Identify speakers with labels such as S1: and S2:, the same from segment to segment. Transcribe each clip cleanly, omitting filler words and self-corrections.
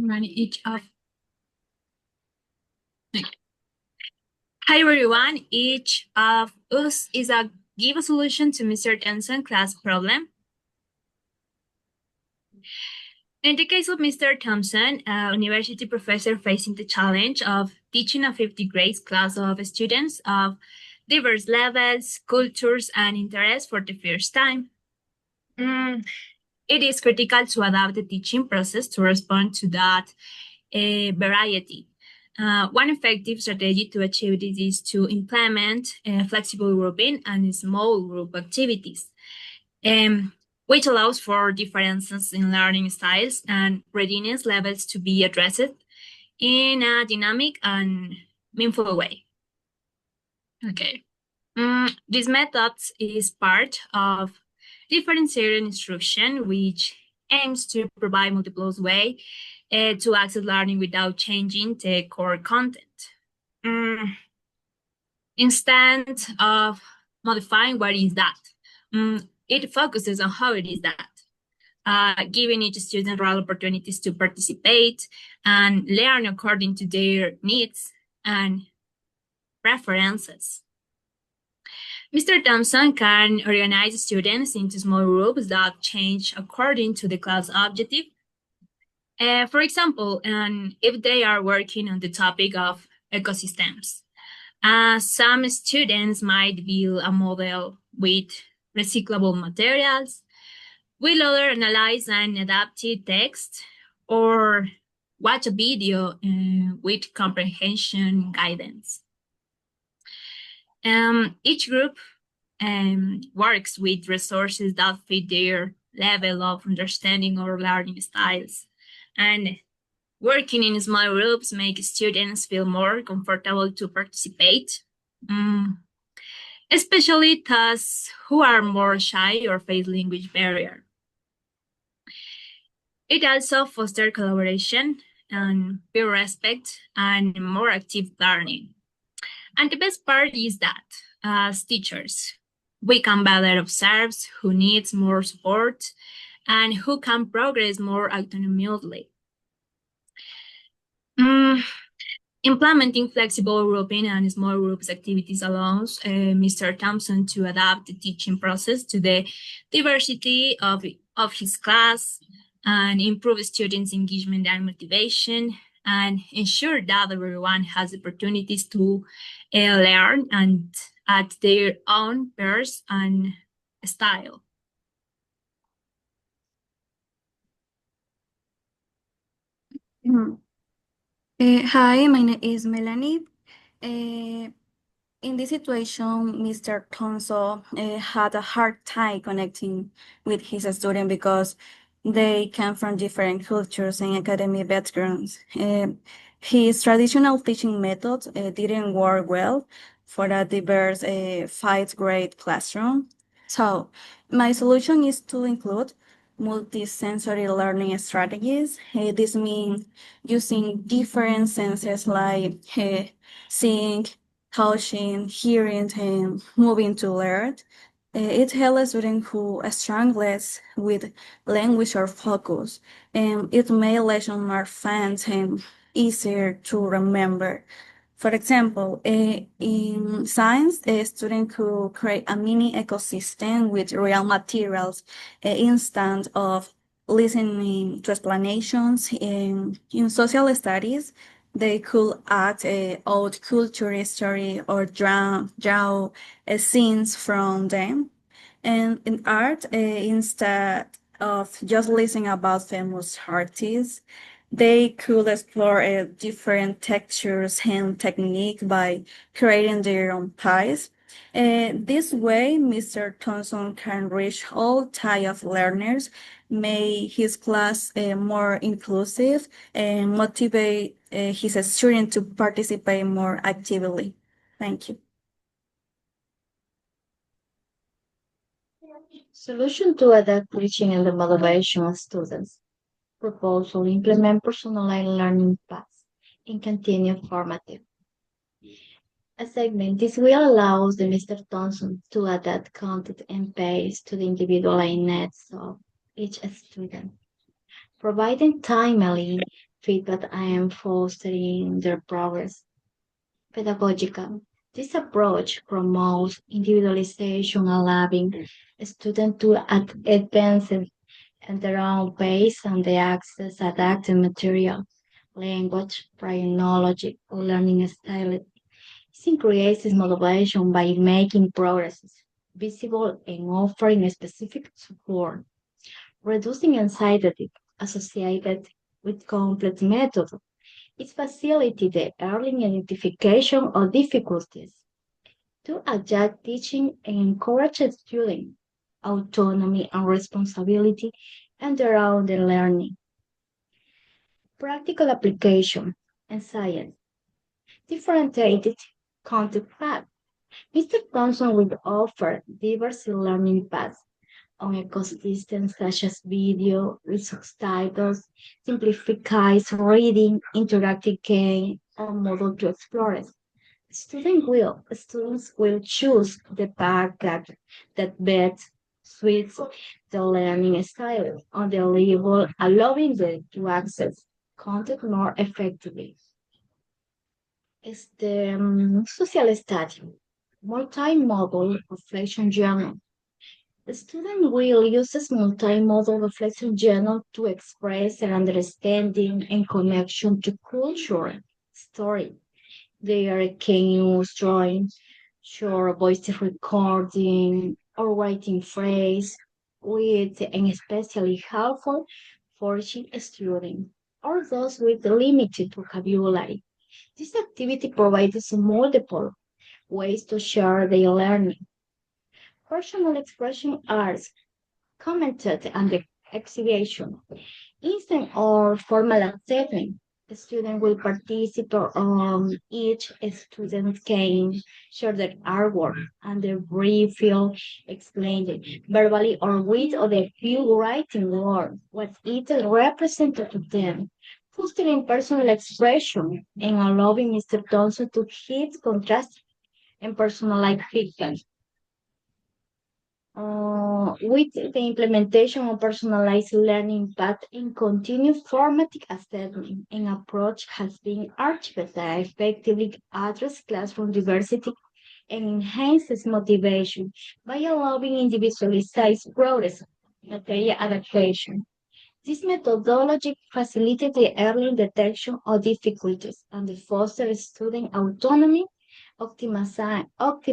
S1: Run each of. Hi everyone. Each of us is a give a solution to Mr. Thompson class problem. In the case of Mr. Thompson, a university professor facing the challenge of teaching a 50th grade class of students of diverse levels, cultures, and interests for the first time. It is critical to adapt the teaching process to respond to that variety. One effective strategy to achieve this is to implement flexible grouping and small group activities, which allows for differences in learning styles and readiness levels to be addressed in a dynamic and meaningful way. Okay. This method is part of differentiated instruction, which aims to provide multiple ways to access learning without changing the core content. Instead of modifying what is that, it focuses on how it is that, giving each student real opportunities to participate and learn according to their needs and preferences. Mr. Thompson can organize students into small groups that change according to the class objective. For example, if they are working on the topic of ecosystems, some students might build a model with recyclable materials, while others analyze and adapt text or watch a video with comprehension guidance. Each group works with resources that fit their level of understanding or learning styles. And working in small groups makes students feel more comfortable to participate, especially those who are more shy or face language barrier. It also fosters collaboration and peer respect and more active learning. And the best part is that as teachers, we can better observe who needs more support and who can progress more autonomously. Implementing flexible grouping and small groups activities allows Mr. Thompson to adapt the teaching process to the diversity of his class and improve students' engagement and motivation and ensure that everyone has opportunities to learn and at their own pace and style.
S2: Hi, my name is Melanie. In this situation, Mr. Thompson had a hard time connecting with his student because they come from different cultures and academic backgrounds. His traditional teaching methods didn't work well for a diverse fifth grade classroom. So my solution is to include multisensory learning strategies. This means using different senses like seeing, touching, hearing, and moving to learn. It helps students who struggles with language or focus, and it makes lessons more fun and easier to remember. For example, in science, a student could create a mini ecosystem with real materials instead of listening to explanations. In social studies, they could act out culture history or draw scenes from them. And in art, instead of just listening about famous artists, they could explore different textures and technique by creating their own pies. This way, Mr. Thompson can reach all type of learners, make his class more inclusive, and motivate his students to participate more actively. Thank you.
S3: Solution to adapt teaching and the motivation of students. Proposal implement personalized learning paths and continue formative. A segment this will allow the Mr. Thompson to adapt content and pace to the individual needs of each student, providing timely feedback and fostering their progress. Pedagogical. This approach promotes individualization, allowing students to advance at their own pace and they access adapted material, language, prior knowledge, or learning style. This increases motivation by making progress visible and offering specific support, reducing anxiety associated with complex methods. It facilitates the early identification of difficulties to adjust teaching and encourage students autonomy and responsibility and around the learning. Practical application and science. Differentiated content path. Mr. Thompson will offer diverse learning paths on ecosystems such as video, with subtitles, simplifies reading, interactive game, or model to explore it. Students will choose the path that best suits the learning style on the level, allowing them to access content more effectively. Is the social study, multimodal reflection journal. The student will use this multimodal reflection journal to express their understanding and connection to culture, story. They can use drawing, short voice recording, or writing phrase, with and especially helpful for students or those with limited vocabulary. This activity provides multiple ways to share their learning. Personal expression arts commented on the exhibition. Instant or formal assessment. The student will participate on each student can share their artwork and their brief feel explained verbally or with other few writing words what it represented to them. Fostering personal expression and allowing Mr. Thompson to hit contrast and personalized feedback. With the implementation of personalized learning path and continued formative assessment, an approach has been archived that effectively addresses classroom diversity and enhances motivation by allowing individualized progress, material adaptation. This methodology facilitates the early detection of difficulties and fosters student autonomy, optimizing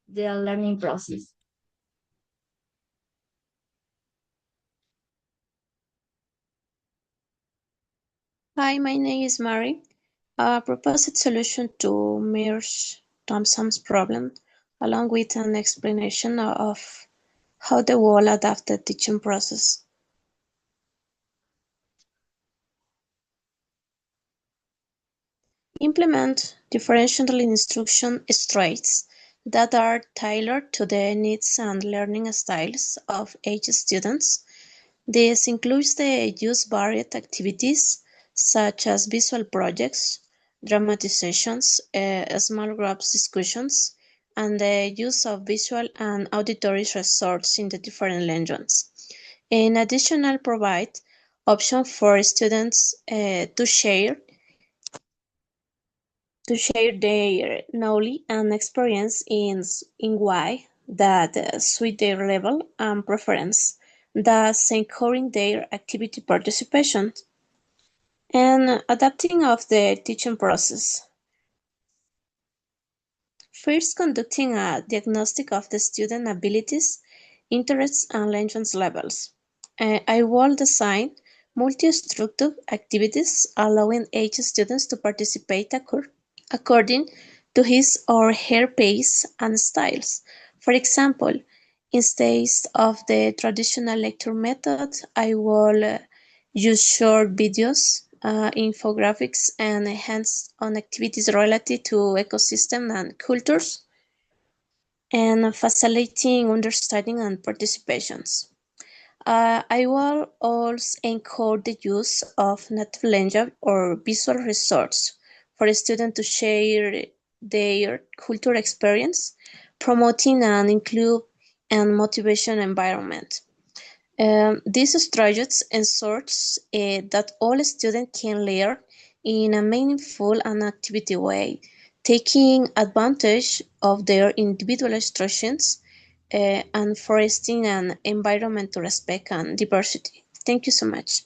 S3: the learning process.
S4: Hi, my name is Mary. A proposed solution to merge Thompson's problem, along with an explanation of how the wall adapted teaching process. Implement differential instruction strategies that are tailored to the needs and learning styles of each students. This includes the use of varied activities such as visual projects, dramatizations, small groups discussions, and the use of visual and auditory resources in the different languages. In addition, provide options for students to share their knowledge and experience in way that suit their level and preference, thus encouraging their activity participation and adapting of the teaching process. First, conducting a diagnostic of the student abilities, interests, and language levels. I will design multi-structured activities allowing each student to participate according to his or her pace and styles. For example, instead of the traditional lecture method, I will use short videos, infographics, and hands-on activities related to ecosystem and cultures, and facilitating understanding and participations. I will also encourage the use of native language or visual resources for students to share their cultural experience, promoting an inclusive and motivation environment. This strategy ensures that all students can learn in a meaningful and activity way, taking advantage of their individual instructions and fostering an environment to respect and diversity. Thank you so much.